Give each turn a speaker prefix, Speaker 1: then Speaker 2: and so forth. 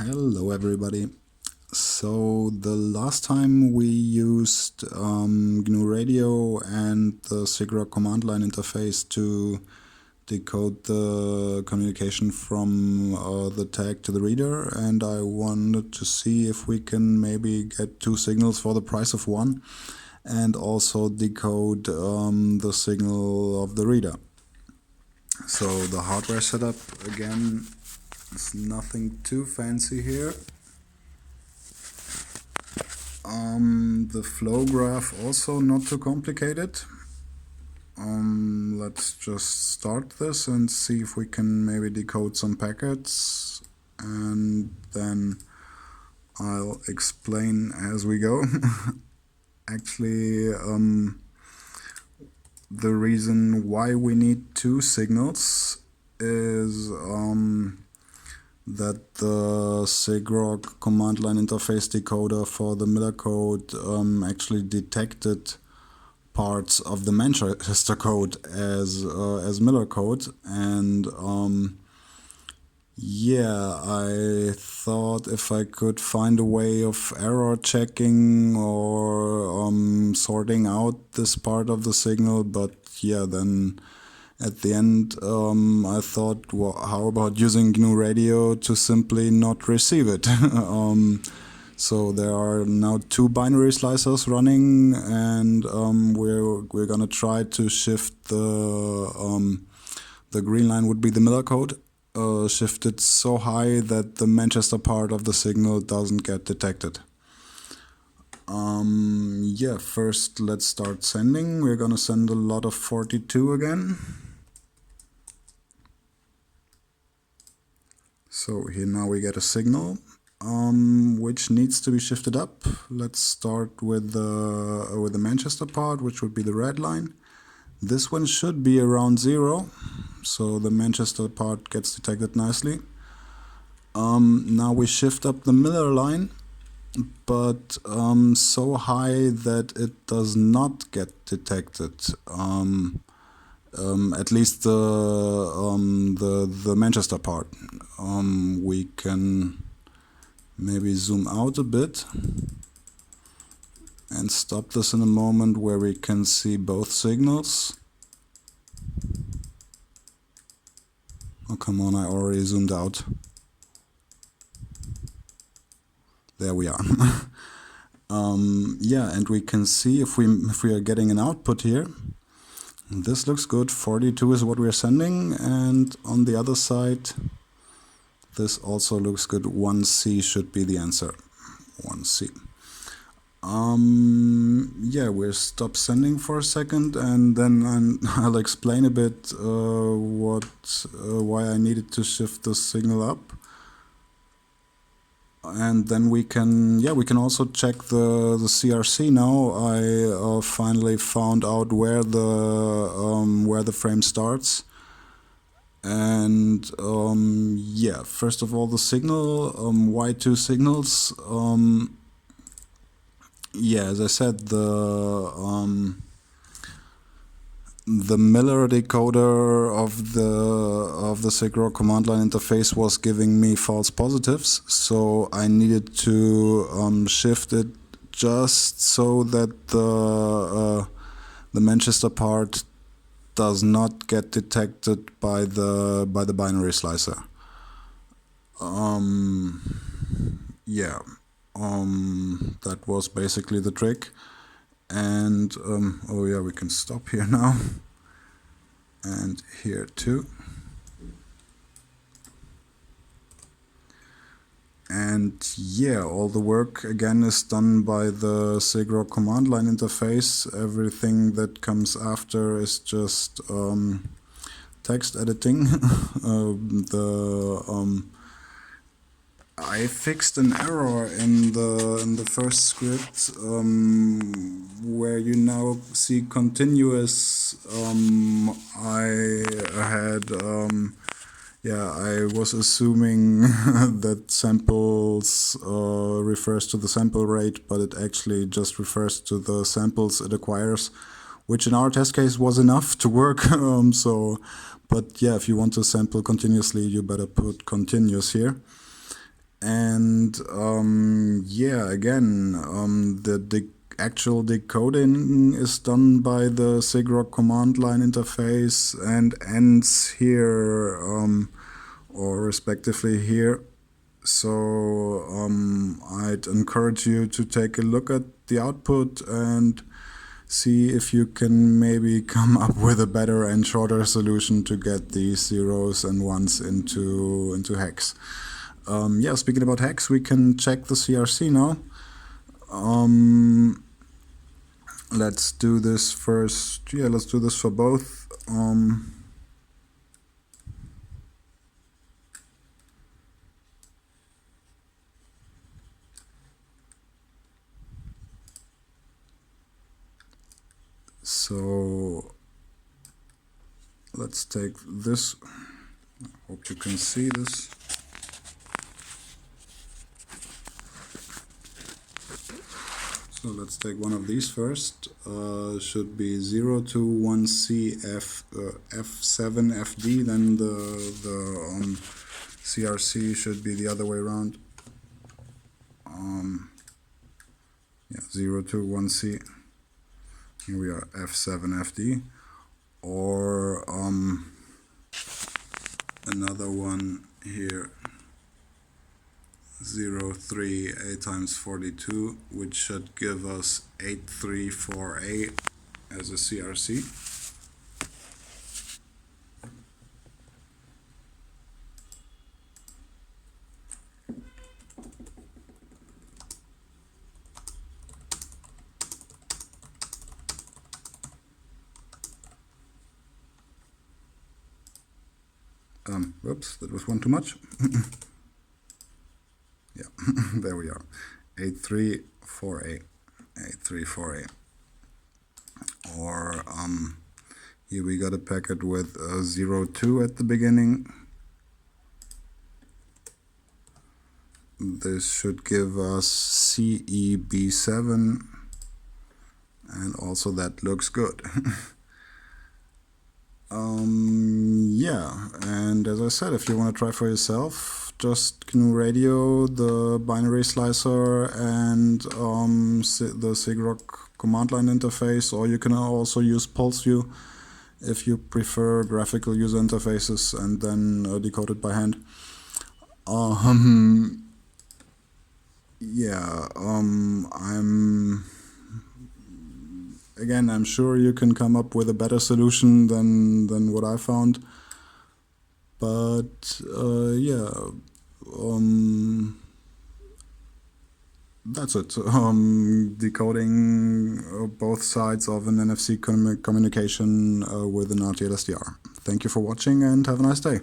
Speaker 1: Hello everybody. So the last time we used GNU Radio and the SIGROC command line interface to decode the communication from the tag to the reader, and I wanted to see if we can maybe get two signals for the price of one and also decode the signal of the reader. So the hardware setup again is nothing too fancy here. The flow graph also not too complicated. Let's just start this and see if we can maybe decode some packets, and then I'll explain as we go. Actually, the reason why we need two signals is that the SIGROC command line interface decoder for the Miller code actually detected parts of the Manchester code as Miller code, and yeah, I thought if I could find a way of error checking or sorting out this part of the signal, but yeah, then at the end I thought, well, how about using GNU Radio to simply not receive it? So there are now two binary slicers running, and we're gonna try to shift the green line would be the Miller code, shift it so high that the Manchester part of the signal doesn't get detected. Yeah, first let's start sending. We're gonna send a lot of 42 again. So here now we get a signal which needs to be shifted up. Let's start with the Manchester part, which would be the red line. This one should be around 0, so the Manchester part gets detected nicely. Now we shift up the Miller line, but so high that it does not get detected. At least the Manchester part. We can maybe zoom out a bit and stop this in a moment where we can see both signals. Oh, come on, I already zoomed out. There we are. Yeah, and we can see if we are getting an output here. This looks good. 42 is what we're sending, and on the other side this also looks good. 1C should be the answer. 1C. Yeah, we'll stop sending for a second, and then I'll explain a bit why I needed to shift the signal up. And then we can also check the CRC now. I finally found out where the frame starts. And yeah, first of all, the signal, why two signals? Yeah, as I said, the Miller decoder of the SIGROC command line interface was giving me false positives, so I needed to shift it just so that the Manchester part does not get detected by the binary slicer. Yeah, that was basically the trick. And oh yeah, we can stop here now, and here too. And yeah, all the work again is done by the SIGROC command line interface. Everything that comes after is just text editing. I fixed an error in the first script where you now see continuous. I was assuming that samples refers to the sample rate, but it actually just refers to the samples it acquires, which in our test case was enough to work. But yeah, if you want to sample continuously, you better put continuous here. And yeah, again, the actual decoding is done by the SIGROC command line interface and ends here, or respectively here. So I'd encourage you to take a look at the output and see if you can maybe come up with a better and shorter solution to get these zeros and ones into hex. Yeah, speaking about hex, we can check the CRC now. Let's do this first. Yeah, let's do this for both. So let's take this. I hope you can see this. So let's take one of these first. Should be 021C F7FD. Then the CRC should be the other way around. Yeah, 021C. Here we are, F7FD. Or another one here, 03A times 42, which should give us 834A as a CRC. Whoops, that was one too much. Yeah, there we are. 834A. 834A. Or here we got a packet with 02 at the beginning. This should give us CEB7, and also that looks good. Yeah, and as I said, if you want to try for yourself, just GNU Radio, the binary slicer, and the SIGROC command line interface, or you can also use PulseView if you prefer graphical user interfaces, and then decode it by hand. Yeah, I'm sure you can come up with a better solution than what I found. But yeah, that's it. Decoding both sides of an NFC communication with an RTLSDR. Thank you for watching and have a nice day.